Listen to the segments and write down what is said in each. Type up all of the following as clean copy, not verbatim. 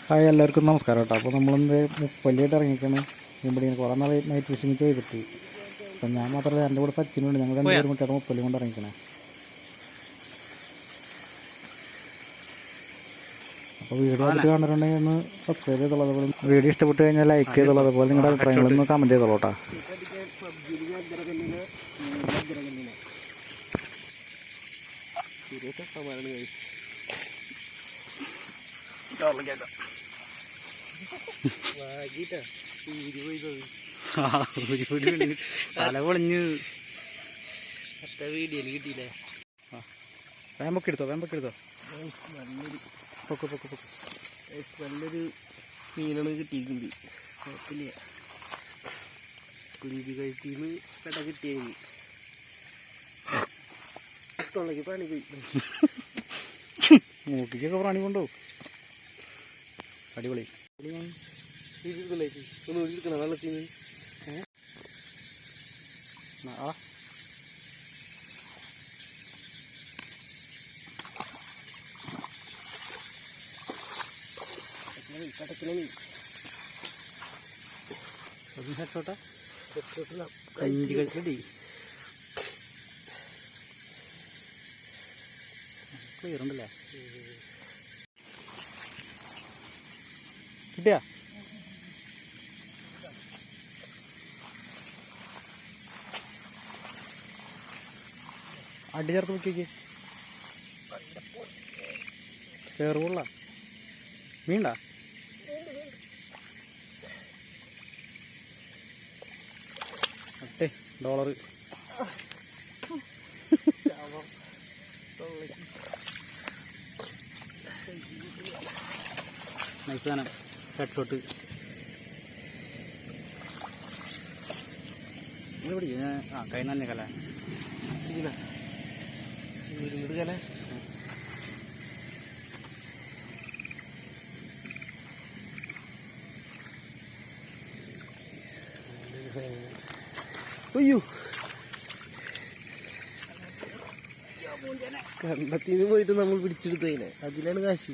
Hi എല്ലാവർക്കും നമസ്കാരം കേട്ടോ. അപ്പോൾ നമ്മളിന്ന് മുപ്പല്ലിയായിട്ട് ഇറങ്ങിക്കാണ്. ഇവിടെ കുറേ നാൾ നൈറ്റ് ഫിഷിങ് ചെയ്തിട്ട്. അപ്പം ഞാൻ മാത്രമല്ല, എൻ്റെ കൂടെ സച്ചിനുണ്ട്. ഞങ്ങൾ രണ്ടുപേരും കൂട്ടിയാണ് മുപ്പല്ലി കൊണ്ട് ഇറങ്ങിക്കണേ. അപ്പോൾ വീഡിയോ ആയിട്ട് കാണുന്നുണ്ടെങ്കിൽ ഒന്ന് സബ്സ്ക്രൈബ് ചെയ്തോളൂ. അതുപോലെ വീഡിയോ ഇഷ്ടപ്പെട്ട് കഴിഞ്ഞാൽ ലൈക്ക് ചെയ്തോളൂ. അതുപോലെ നിങ്ങളുടെ അഭിപ്രായങ്ങളൊന്ന് കമൻറ്റ് ചെയ്തോളൂ കേട്ടോ. തല പൊളിഞ്ഞ് വീഡിയോയിൽ കിട്ടിയില്ലേ? വേമ്പക്കെടുത്തോ നല്ലൊരു മീനാണ് കിട്ടിയിട്ടുണ്ട്. കുഴപ്പമില്ല. കുരുതി കഴുത്തിന്ന് പെട്ട കിട്ടിയത് തൊള്ളക്ക് പണി പോയി. മൂക്കിക്കൊക്കെ പ്രാണി കൊണ്ടോ. അടിപൊളി. ഒന്നുകൂടി എടുക്കണം വെള്ളത്തിൽ നിന്ന്. ക്ലിയറുണ്ടല്ലേ? കിട്ടിയാ? അടി ചേർത്ത് നോക്കിക്കേ. കയറുള്ള മീണ്ടാ? $. നൈസ് സാധനം. Head shot. ഇത് പിടിക്കും. കൈ തന്നെ കല കല അയ്യോ, കണ്ടത്തിന് പോയിട്ട് നമ്മൾ പിടിച്ചെടുത്തതിനെ. അതിലാണ് കാശ്.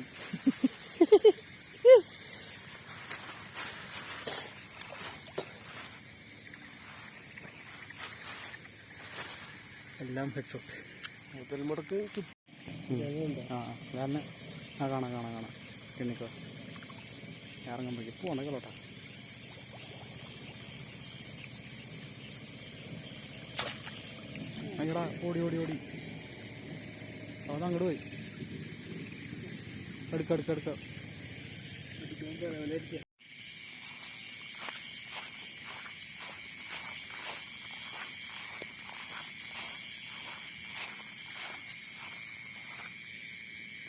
എല്ലാം ഹെഡ് ഷോട്ട്. മുതൽ മുടക്ക് കാണാം പിന്നിക്കോ ഇറങ്ങുമ്പോഴേക്ക് പോണ കളോട്ടാ. അയ്യടാ, ഓടി അവൻ അങ്ങോട്ട് പോയി. എടുക്ക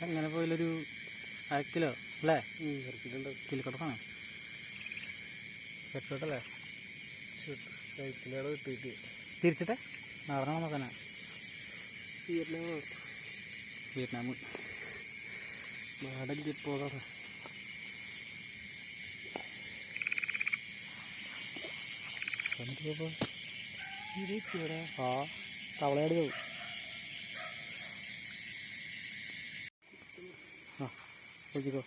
അങ്ങനെ പോയാലൊരു 1/2 കിലോ അല്ലേ? കിലിക്കോട്ടാണ് ഷെട്ടോട്ടല്ലേ? കിട്ടിയിട്ട് തിരിച്ചിട്ടെ നടന്നാ നോക്കാനാ. വിയറ്റ്നാം നാടൻ പോകാറ. തവളയാട് പോകും. നോക്കിക്കോ.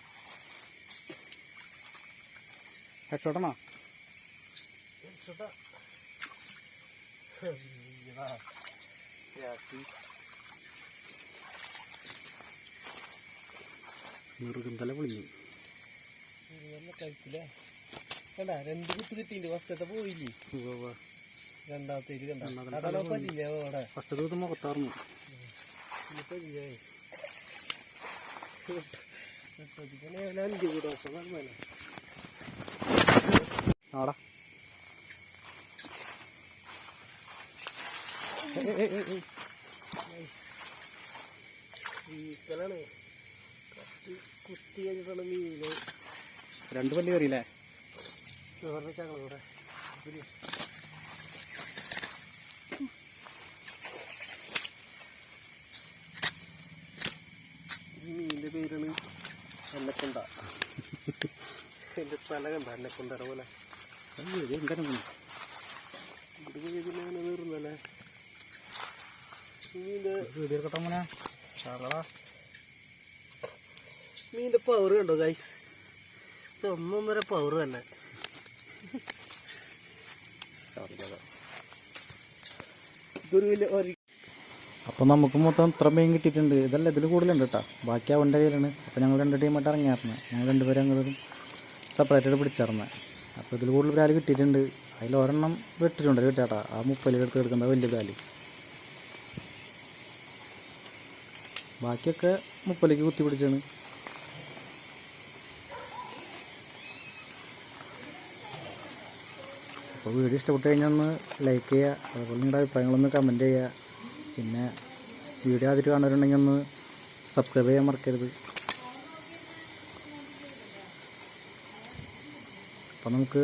ഹെഡ്ഷോട്ടാണോ? തല പൊളിഞ്ഞു. കഴിക്കില്ല. കണ്ട 2 കുത്ത് കിട്ടിണ്ട്. ഫസ്റ്റത്തെ പോയില്ലേ? രണ്ടാമത്തെ കണ്ട. ഫസ്റ്റ് ദിവസം മുഖത്താർന്നു. ആടാ കുത്തി കഴിഞ്ഞിട്ടാണ് മീന് 2 പല്ലി കയറിയില്ലേ? ചങ്ങളൂടെ ഈ മീനിന്റെ പേരാണ് അന്നക്കൊണ്ട. എന്റെ തല കണ്ട അന്നക്കൊണ്ടറ പോലെ. നീറുന്നല്ലേ മീനിന്റെ പവർ കണ്ടോ ഗൈസ്? ഒന്നൊന്നര പവർ തന്നെ. ഇതൊരു വലിയ അപ്പോൾ നമുക്ക് മൊത്തം ഇത്ര മീൻ കിട്ടിയിട്ടുണ്ട്. ഇതല്ല, ഇതിൽ കൂടുതലുണ്ട് കേട്ടോ. ബാക്കി അവൻ്റെ കയ്യിലാണ്. അപ്പോൾ ഞങ്ങൾ 2 ടീമായിട്ട് ഇറങ്ങിയായിരുന്നു. ഞങ്ങൾ 2 പേരും അങ്ങോട്ടും സെപ്പറേറ്റായിട്ട് പിടിച്ചിറങ്ങുന്നത്. അപ്പോൾ ഇതിൽ കൂടുതൽ ബ്രാല് കിട്ടിയിട്ടുണ്ട്. അതിൽ ഒരെണ്ണം വെട്ടിട്ടുണ്ട് കിട്ടാട്ടാ. ആ 30 എടുത്ത് എടുക്കേണ്ട വലിയ ബ്രാല്. ബാക്കിയൊക്കെ 30 കുത്തി പിടിച്ചാണ്. അപ്പോൾ വീഡിയോ ഇഷ്ടപ്പെട്ട് കഴിഞ്ഞാൽ ഒന്ന് ലൈക്ക് ചെയ്യുക. അതുപോലെ നിങ്ങളുടെ അഭിപ്രായങ്ങളൊന്ന് കമൻറ്റ് ചെയ്യുക. പിന്നെ വീഡിയോ ആദ്യമായിട്ട് കാണുന്നവരുണ്ടെങ്കിൽ ഒന്ന് സബ്സ്ക്രൈബ് ചെയ്യാൻ മറക്കരുത്. അപ്പോൾ നമുക്ക്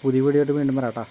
പുതിയ വീഡിയോ ആയിട്ട് വീണ്ടും വരാം കേട്ടോ.